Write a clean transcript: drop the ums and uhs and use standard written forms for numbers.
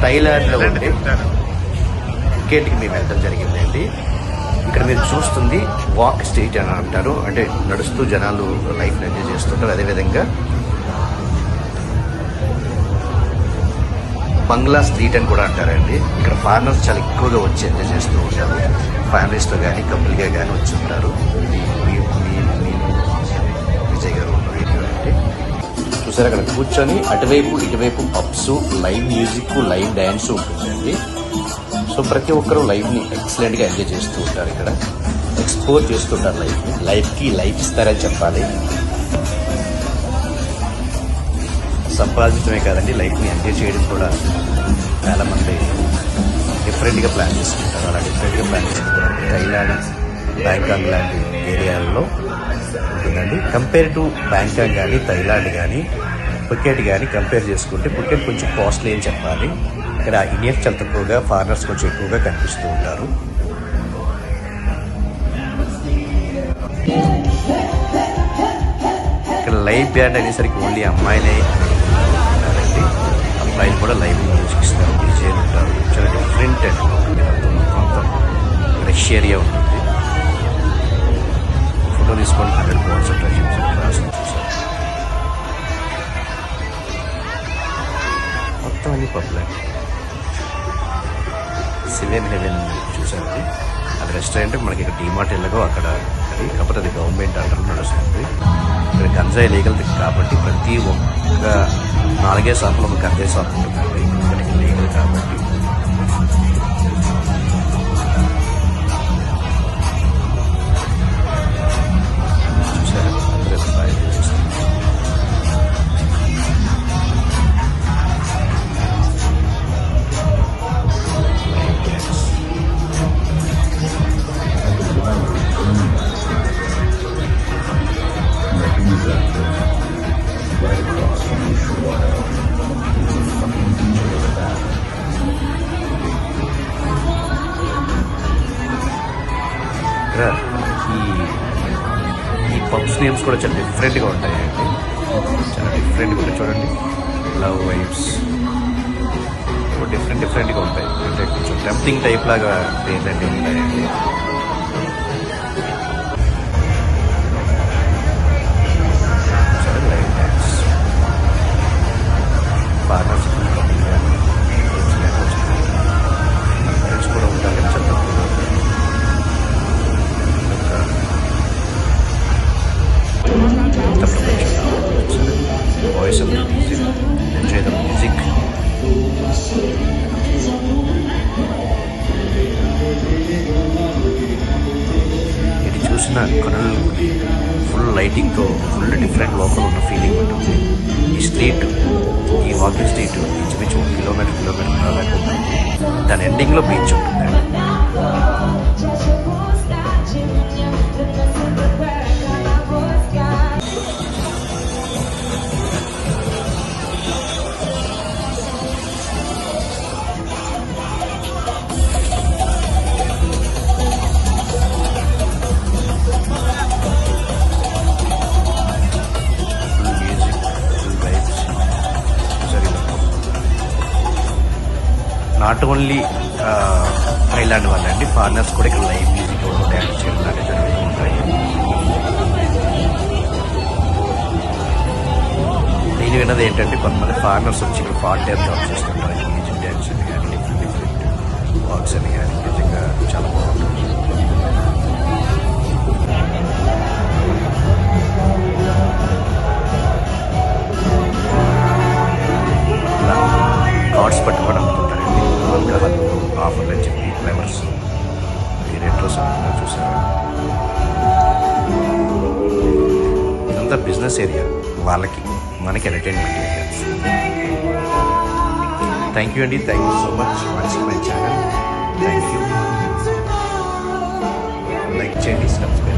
థైలాండ్లో ఉండే ఫుకేట్కి మేము వెళ్ళడం జరిగిందండి. ఇక్కడ మీరు చూస్తుంది వాక్ స్ట్రీట్ అని అంటారు, అంటే నడుస్తూ జనాలు లైఫ్ ఎంజాయ్ చేస్తుంటారు. అదేవిధంగా బంగ్లా స్ట్రీట్ అని కూడా అంటారండి. ఇక్కడ ఫారినర్స్ చాలా ఎక్కువగా వచ్చి ఎంజాయ్ చేస్తూ ఉంటారు. ఫ్యామిలీస్తో కానీ కపుల్గా కానీ వచ్చి ఉంటారు. విజయ్ గారు అంటే చూసారు, అక్కడ కూర్చొని అటువైపు ఇటువైపు pubs, live music, live dance ఉంటుందండి. సో ప్రతి ఒక్కరూ లైఫ్ని ఎక్సలెంట్గా ఎంజాయ్ చేస్తూ ఉంటారు. ఇక్కడ ఎక్స్ప్లోర్ చేస్తుంటారు లైఫ్ని. లైఫ్కి లైఫ్ ఇస్తారని చెప్పాలి. సంపాదించడమే కాదండి, లైఫ్ని ఎంజాయ్ చేయడం కూడా చాలామంది డిఫరెంట్గా ప్లాన్ చేసుకుంటారు. అలా డిఫరెంట్గా ప్లాన్ చేసుకోవడానికి థైలాండ్, బ్యాంకాక్ లాంటి ఏరియాల్లో ఉంటుందండి. కంపేర్ టు బ్యాంకాక్ కానీ థైలాండ్ కానీ ఫుకెట్ కానీ కంపేర్ చేసుకుంటే ఫుకెట్ కొంచెం కాస్ట్లీ అని చెప్పాలి. ఇక్కడ ఇండియన్స్ చాలా తక్కువగా, ఫారినర్స్ కొంచెం ఎక్కువగా కనిపిస్తూ ఉంటారు. ఇక్కడ లైవ్ బ్యాండ్ అనేసరికి ఓన్లీ అమ్మాయిలే ఉంటారండి. అబ్బాయిలు కూడా లైవ్ మ్యూజిక్ ఇస్తారు, డీజేలు ఉంటారు. చాలా డిఫరెంట్ అండి. మొత్తం రష్ ఏరియా ఉంటుంది. ఫోటో తీసుకొని 100 pounds రాసి చూసారు. మొత్తం అన్ని పబ్లిక్. సివెన్ హెవెన్ చూసారండి, అది రెస్టారెంట్. మనకి ఇక్కడ డీమార్ట్ ఎలాగో అక్కడ అది, కాకపోతే అది గవర్నమెంట్ అండర్ నడుస్తుంది. ఇక్కడ గంజాయి లీగల్ కాబట్టి ప్రతి ఒక్క 4 షాపులో ఒక గంజాయి షాప్ ఉంటుందండి. ఇక్కడికి లీగల్ కాబట్టి చూసారా, అందరూ బాగా చేస్తారు. ఈ పబ్స్ నేమ్స్ కూడా చాలా డిఫరెంట్గా ఉంటాయండి. చాలా డిఫరెంట్గా ఉంటాయి. చూడండి, లవ్ వైబ్స్ డిఫరెంట్గా ఉంటాయి. అంటే కొంచెం టెంప్టింగ్ టైప్ లాగా పేర్లన్నీ ఉంటాయండి. లైవ్ డ్యాన్స్ బాగా ఫ్రెండ్స్ కూడా ఉంటారు. చాలా voice of music, enjoy the music. ఇది చూసిన కనులు ఫుల్ లైటింగ్తో ఫుల్ డిఫరెంట్ లోపల ఉన్న ఫీలింగ్ ఉంటుంది. ఈ స్ట్రీట్, ఈ వాకింగ్ స్ట్రీట్ ఇంచుమించు 1 కిలోమీటర్ దాకా ఉంటుంది. దాని ఎండింగ్లో బీచ్ ఉంటుందండి. నాట్ ఓన్లీ థైలాండ్ వాళ్ళే అండి, ఫారినర్స్ కూడా ఇక్కడ లైవ్ మ్యూజిక్ డ్యాన్స్ చేయడం లాంటివి జరుగుతూ ఉంటాయి. నేను విన్నది ఏంటంటే కొంతమంది ఫారినర్స్ వచ్చి ఇక్కడ టైం జాబ్ చేస్తుంటారు. మ్యూజిక్ డ్యాన్స్ అని కానీ డిఫరెంట్ వాక్స్ అని కానీ నిజంగా చాలా బాగుంటుంది. కార్డ్స్ పట్టుకొని అమ్ముతుంటారండి. ఆల్కహాల్ ఆఫర్లు అని చెప్పి ఫ్లేవర్స్, ఈ రెట్రోస్ అంటున్నా చూసారా. ఇదంతా బిజినెస్ ఏరియా వాళ్ళకి, మనకి ఎంటర్టైన్మెంట్ ఏరియా. థ్యాంక్ యూ అండి, thank you so much watching my channel. Thank you. Like చేయండి, సబ్స్క్రైబ్